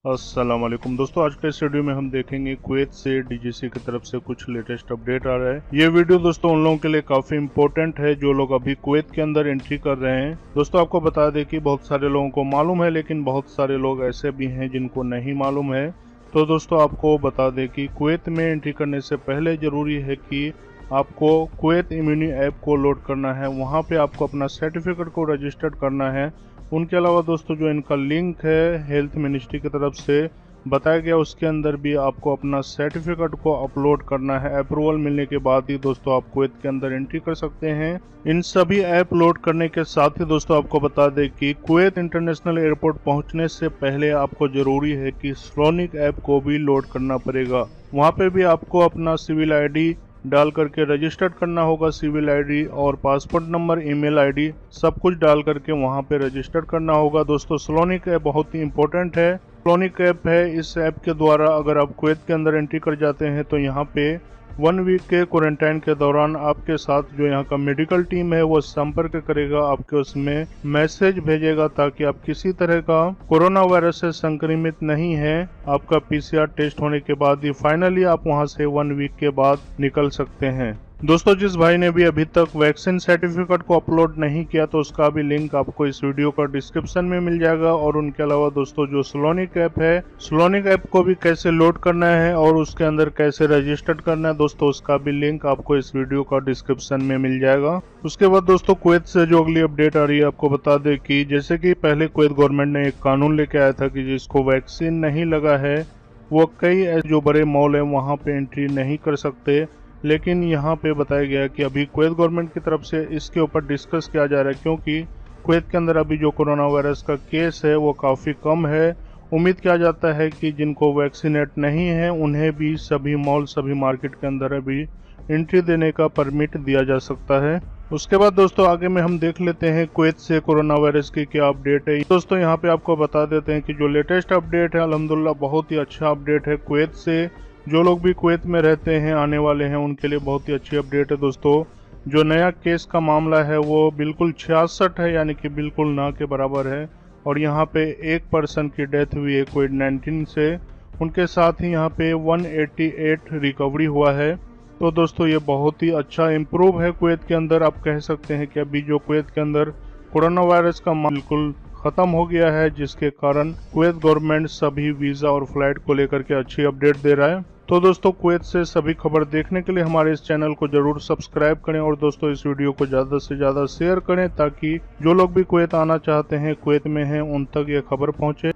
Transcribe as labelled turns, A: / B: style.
A: अस्सलाम वालेकुम दोस्तों, आज के इस वीडियो में हम देखेंगे कुवैत से डीजीसी की तरफ से कुछ लेटेस्ट अपडेट आ रहा है। ये वीडियो दोस्तों उन लोगों के लिए काफी इंपॉर्टेंट है जो लोग अभी कुवैत के अंदर एंट्री कर रहे हैं। दोस्तों आपको बता दें कि बहुत सारे लोगों को मालूम है, लेकिन बहुत सारे लोग ऐसे भी हैं जिनको नहीं मालूम है। तो दोस्तों आपको बता दें कि कुवैत में एंट्री करने से पहले जरूरी है कि आपको कुवैत इम्यूनी ऐप को लोड करना है। वहाँ पे आपको अपना सर्टिफिकेट को रजिस्टर्ड करना है। उनके अलावा दोस्तों जो इनका लिंक है हेल्थ मिनिस्ट्री की तरफ से बताया गया, उसके अंदर भी आपको अपना सर्टिफिकेट को अपलोड करना है। अप्रूवल मिलने के बाद ही दोस्तों आप कुवैत के अंदर एंट्री कर सकते हैं। इन सभी ऐप लोड करने के साथ ही दोस्तों आपको बता दें कि कुवैत इंटरनेशनल एयरपोर्ट पहुंचने से पहले आपको जरूरी है कि स्लोनिक ऐप को भी लोड करना पड़ेगा। वहां पे भी आपको अपना सिविल आईडी डाल करके रजिस्टर्ड करना होगा। सिविल आईडी और पासपोर्ट नंबर, ईमेल आईडी सब कुछ डाल करके वहां पे रजिस्टर्ड करना होगा। दोस्तों स्लोनिक ऐप बहुत ही इंपॉर्टेंट है। स्लोनिक ऐप है, इस ऐप के द्वारा अगर आप कुवैत के अंदर एंट्री कर जाते हैं तो यहाँ पे 1 वीक के क्वारंटाइन के दौरान आपके साथ जो यहाँ का मेडिकल टीम है वो संपर्क करेगा, आपके उसमें मैसेज भेजेगा ताकि आप किसी तरह का कोरोना वायरस से संक्रमित नहीं है। आपका पीसीआर टेस्ट होने के बाद ही फाइनली आप वहां से 1 वीक के बाद निकल सकते हैं। दोस्तों जिस भाई ने भी अभी तक वैक्सीन सर्टिफिकेट को अपलोड नहीं किया तो उसका भी लिंक आपको इस वीडियो का डिस्क्रिप्शन में मिल जाएगा। और उनके अलावा दोस्तों जो स्लोनिक ऐप है, स्लोनिक ऐप को भी कैसे लोड करना है और उसके अंदर कैसे रजिस्टर्ड करना है दोस्तों, उसका भी लिंक आपको इस वीडियो का डिस्क्रिप्शन में मिल जाएगा। उसके बाद दोस्तों कुवैत से जो अगली अपडेट आ रही है, आपको बता दें कि जैसे कि पहले कुवैत गवर्नमेंट ने एक कानून लेके आया था कि जिसको वैक्सीन नहीं लगा है वो कई जो बड़े मॉल है वहाँ पे एंट्री नहीं कर सकते। लेकिन यहाँ पे बताया गया कि अभी कुवैत गवर्नमेंट की तरफ से इसके ऊपर डिस्कस किया जा रहा है, क्योंकि कुवैत के अंदर अभी जो कोरोना वायरस का केस है वो काफ़ी कम है। उम्मीद किया जाता है कि जिनको वैक्सीनेट नहीं है उन्हें भी सभी मॉल, सभी मार्केट के अंदर अभी एंट्री देने का परमिट दिया जा सकता है। उसके बाद दोस्तों आगे में हम देख लेते हैं कुवैत से कोरोना वायरस की क्या अपडेट है। दोस्तों यहाँ पे आपको बता देते हैं कि जो लेटेस्ट अपडेट है अल्हम्दुलिल्लाह बहुत ही अच्छा अपडेट है। कुवैत से जो लोग भी कुवैत में रहते हैं, आने वाले हैं, उनके लिए बहुत ही अच्छी अपडेट है। दोस्तों जो नया केस का मामला है वो बिल्कुल 66 है, यानी कि बिल्कुल ना के बराबर है। और यहाँ पे एक पर्सन की डेथ हुई है कोविड-19 से। उनके साथ ही यहाँ पे 188 रिकवरी हुआ है। तो दोस्तों ये बहुत ही अच्छा इम्प्रूव है कुवैत के अंदर। आप कह सकते हैं कि अभी जो कुवैत के अंदर कोरोना वायरस का बिल्कुल खत्म हो गया है, जिसके कारण कुवैत गवर्नमेंट सभी वीजा और फ्लाइट को लेकर के अच्छी अपडेट दे रहा है। तो दोस्तों कुवैत से सभी खबर देखने के लिए हमारे इस चैनल को जरूर सब्सक्राइब करें और दोस्तों इस वीडियो को ज़्यादा से ज़्यादा शेयर करें ताकि जो लोग भी कुवैत आना चाहते हैं, कुवैत में हैं, उन तक ये खबर पहुंचे।